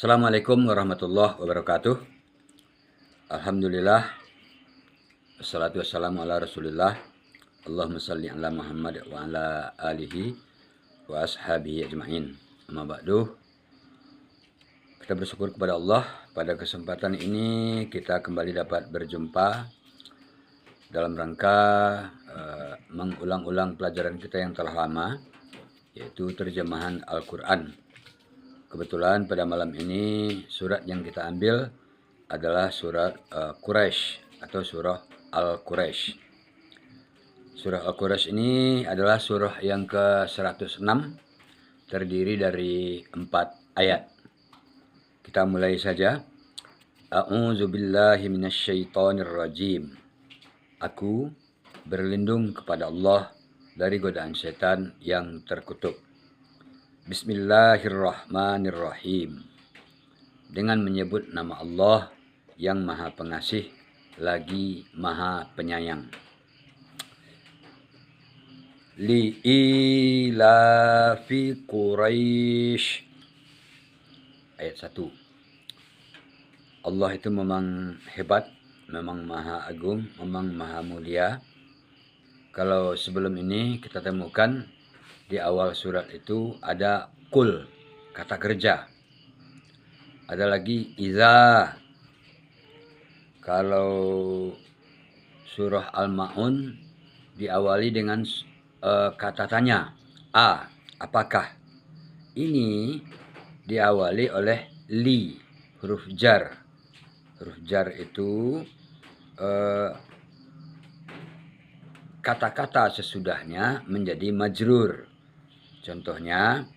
Assalamualaikum warahmatullahi wabarakatuh. Alhamdulillah. Wassalatu wassalamu ala rasulillah. Allahumma salli ala Muhammad wa ala alihi wa ashabihi ajma'in. Amma ba'du. Kita bersyukur kepada Allah. Pada kesempatan ini kita kembali dapat berjumpa dalam rangka mengulang-ulang pelajaran kita yang telah lama, yaitu terjemahan Al-Quran. Kebetulan pada malam ini surat yang kita ambil adalah surat Quraisy atau surah Al-Quraisy. Surah Al-Quraisy ini adalah surah yang ke-106, terdiri dari 4 ayat. Kita mulai saja. A'udzu billahi minasyaitonir rajim. Aku berlindung kepada Allah dari godaan setan yang terkutuk. Bismillahirrahmanirrahim. Dengan menyebut nama Allah yang Maha Pengasih lagi Maha Penyayang. Li'ilafi Quraisy. Ayat 1. Allah itu memang hebat, memang Maha Agung, memang Maha Mulia. Kalau sebelum ini kita temukan di awal surat itu ada kul, kata kerja. Ada lagi iza. Kalau surah Al-Ma'un diawali dengan kata tanya. Apakah? Ini diawali oleh li, huruf jar. Huruf jar itu kata-kata sesudahnya menjadi majrur. Contohnya,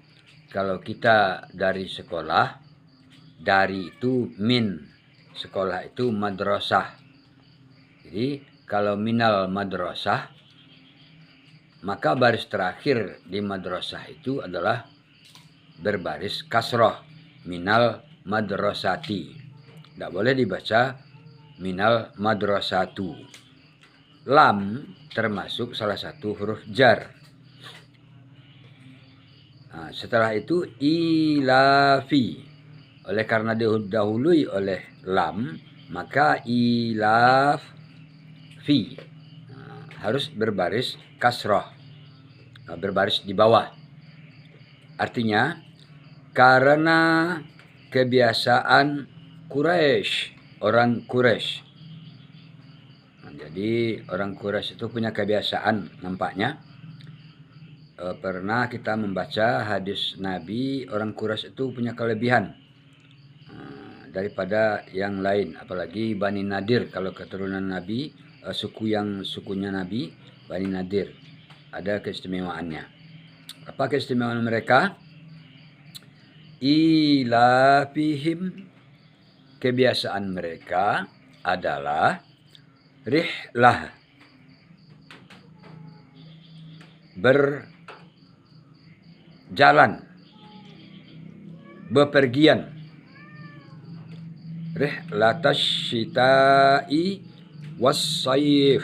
kalau kita dari sekolah, dari itu min, sekolah itu madrasah. Jadi, kalau minal madrasah, maka baris terakhir di madrasah itu adalah berbaris kasroh, minal madrasati. Tidak boleh dibaca minal madrasatu. Lam termasuk salah satu huruf jar. Nah, setelah itu ilafi. Oleh karena didahului oleh lam, maka ilaf fi. Nah, harus berbaris kasroh. Nah, berbaris di bawah. Artinya, karena kebiasaan Quraisy, orang Quraisy. Nah, jadi orang Quraisy itu punya kebiasaan nampaknya. Pernah kita membaca hadis Nabi, orang Quraisy itu punya kelebihan daripada yang lain, apalagi Bani Nadir. Kalau keturunan Nabi, sukunya Nabi, Bani Nadir, ada keistimewaannya. Apa keistimewaan mereka? Ilafihim, kebiasaan mereka adalah rihlah, berjalan, bepergian. Rihlatash syita'i was-sayf.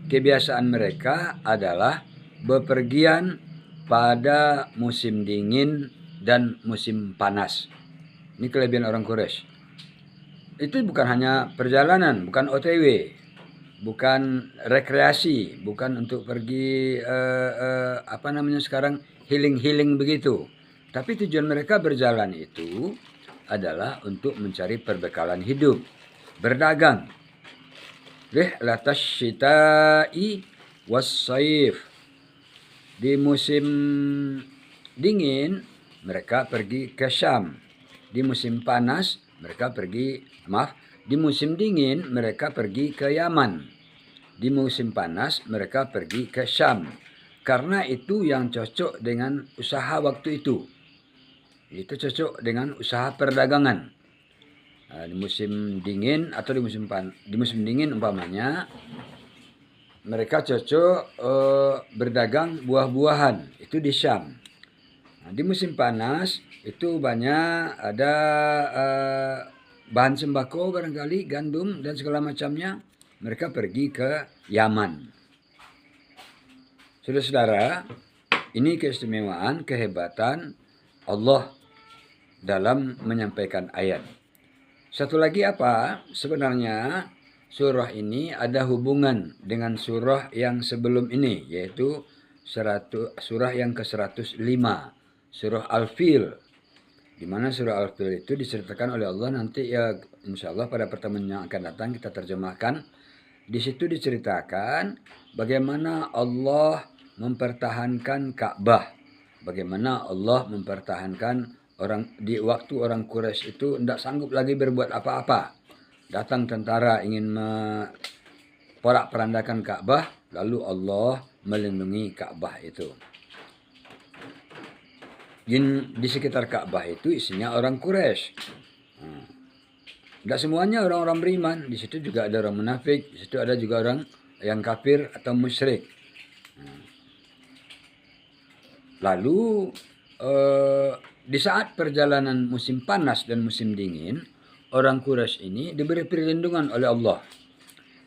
Kebiasaan mereka adalah bepergian pada musim dingin dan musim panas. Ini kelebihan orang Quraisy. Itu bukan hanya perjalanan, bukan OTW, bukan rekreasi, bukan untuk pergi sekarang healing begitu. Tapi tujuan mereka berjalan itu adalah untuk mencari perbekalan hidup, berdagang. Rihlatash syita'i was-sayf. Di musim dingin mereka pergi ke Syam. Di musim panas di musim dingin mereka pergi ke Yaman. Di musim panas mereka pergi ke Syam. Karena itu yang cocok dengan usaha waktu itu. Itu cocok dengan usaha perdagangan. Di musim dingin atau di musim dingin umpamanya mereka cocok berdagang buah-buahan, itu di Syam. Di musim panas itu banyak ada bahan sembako barangkali, gandum dan segala macamnya, mereka pergi ke Yaman. Saudara-saudara, ini keistimewaan, kehebatan Allah dalam menyampaikan ayat. Satu lagi apa? Sebenarnya surah ini ada hubungan dengan surah yang sebelum ini, yaitu surah yang ke-105, surah Al-Fil. Di mana surah Al-Fil itu diceritakan oleh Allah, nanti ya insya Allah pada pertemuan yang akan datang kita terjemahkan. Di situ diceritakan bagaimana Allah mempertahankan Ka'bah. Bagaimana Allah mempertahankan di waktu orang Quraisy itu tidak sanggup lagi berbuat apa-apa. Datang tentara ingin porak-perandakan Ka'bah, lalu Allah melindungi Ka'bah itu. Di sekitar Ka'bah itu isinya orang Quraisy. Tidak semuanya orang-orang beriman. Di situ juga ada orang munafik. Di situ ada juga orang yang kafir atau musyrik. Lalu di saat perjalanan musim panas dan musim dingin, orang Quraisy ini diberi perlindungan oleh Allah.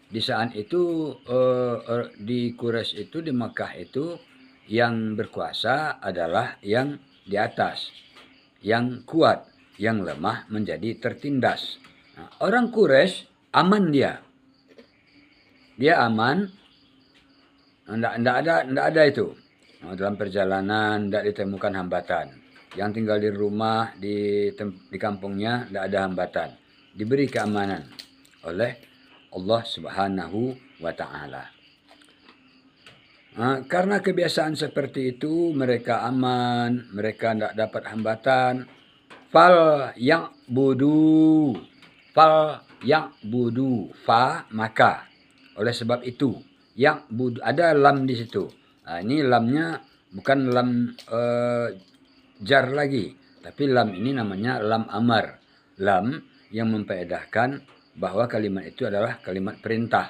Di saat itu di Quraisy itu, di Makkah itu, yang berkuasa adalah yang di atas, yang kuat, yang lemah menjadi tertindas. Nah, orang Quraisy aman dia aman, tidak ada itu. Nah, dalam perjalanan tidak ditemukan hambatan. Yang tinggal di rumah, di kampungnya tidak ada hambatan. Diberi keamanan oleh Allah Subhanahu wa Ta'ala. Nah, karena kebiasaan seperti itu, mereka aman, mereka tidak dapat hambatan. Fal yang budu, fa maka. Oleh sebab itu, yang budu, ada lam di situ. Nah, ini lamnya bukan lam jar lagi, tapi lam ini namanya lam amar. Lam yang memfaedahkan bahwa kalimat itu adalah kalimat perintah.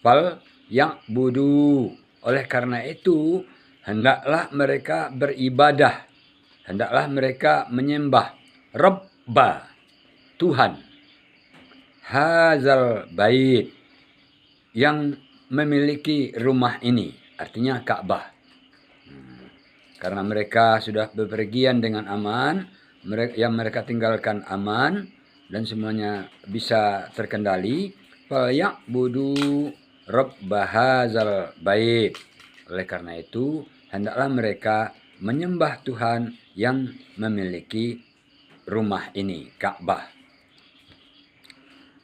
Fal yang budu. Oleh karena itu, hendaklah mereka beribadah. Hendaklah mereka menyembah Rabba, Tuhan. Hazal bait, yang memiliki rumah ini, artinya Ka'bah. Karena mereka sudah bepergian dengan aman, yang mereka tinggalkan aman, dan semuanya bisa terkendali. Falyabudu Rabba hazal bait. Oleh karena itu, hendaklah mereka menyembah Tuhan yang memiliki rumah ini, Ka'bah.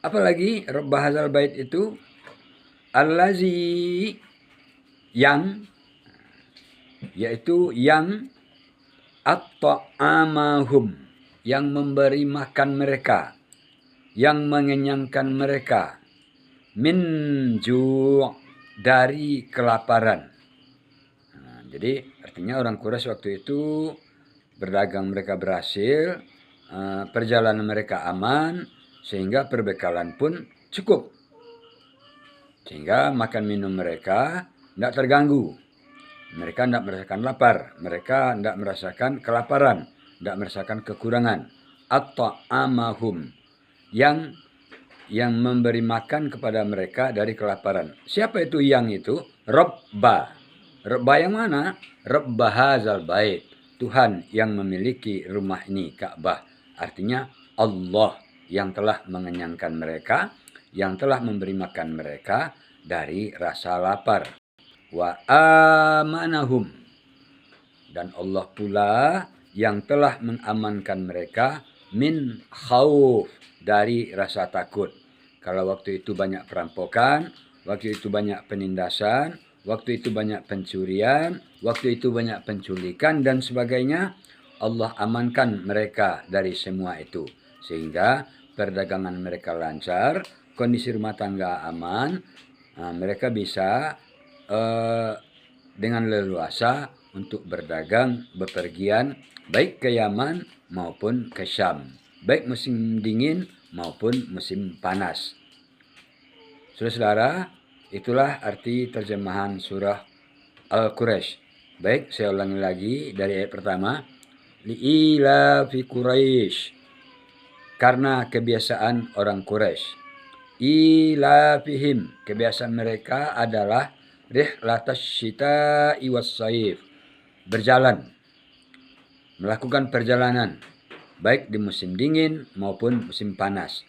Apalagi Rabba hazal bait itu, allazi, yang, yaitu yang at-ta'amahum, yang memberi makan mereka, yang mengenyangkan mereka, min ju', dari kelaparan. Nah, jadi artinya orang Quraisy waktu itu berdagang mereka berhasil, perjalanan mereka aman, sehingga perbekalan pun cukup. Sehingga makan minum mereka tidak terganggu. Mereka tidak merasakan lapar, mereka tidak merasakan kelaparan, tidak merasakan kekurangan. At-ta'amahum, yang memberi makan kepada mereka dari kelaparan. Siapa itu yang itu? Rabba. Rabba yang mana? Rabba hazal bait. Tuhan yang memiliki rumah ini, Ka'bah. Artinya Allah yang telah mengenyangkan mereka, yang telah memberi makan mereka dari rasa lapar. Wa amanahum, dan Allah pula yang telah mengamankan mereka min khauf, dari rasa takut. Kalau waktu itu banyak perampokan, waktu itu banyak penindasan, waktu itu banyak pencurian, waktu itu banyak penculikan dan sebagainya, Allah amankan mereka dari semua itu. Sehingga perdagangan mereka lancar, kondisi rumah tangga aman, mereka bisa dengan leluasa untuk berdagang, bepergian, baik ke Yaman maupun ke Syam, baik musim dingin maupun musim panas. Saudara-saudara, itulah arti terjemahan surah Al-Quraisy. Baik, saya ulangi lagi dari ayat pertama. Li'ila fi Quraisy, karena kebiasaan orang Quraisy. Ilafihim, kebiasaan mereka adalah rihlatas syita'i was saif, berjalan, melakukan perjalanan baik di musim dingin maupun musim panas.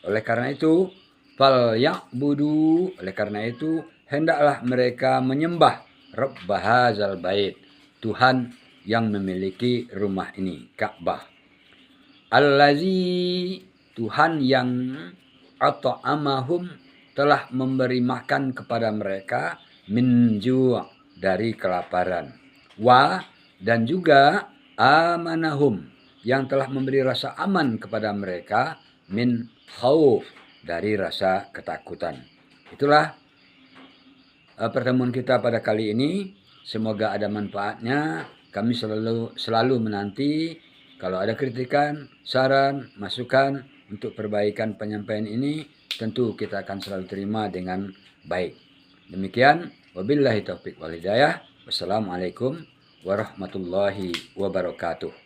Oleh karena itu, oleh karena itu hendaklah mereka menyembah Rabb hadzal bait, Tuhan yang memiliki rumah ini, Ka'bah. Allazi, Tuhan yang at'amahum, telah memberi makan kepada mereka, min ju', dari kelaparan. Wa, dan juga amanahum, yang telah memberi rasa aman kepada mereka, min khauf, dari rasa ketakutan. Itulah pertemuan kita pada kali ini. Semoga ada manfaatnya. Kami selalu menanti kalau ada kritikan, saran, masukan untuk perbaikan penyampaian ini, tentu kita akan selalu terima dengan baik. Demikian, wabillahi taufiq wal hidayah. Wassalamualaikum warahmatullahi wabarakatuh.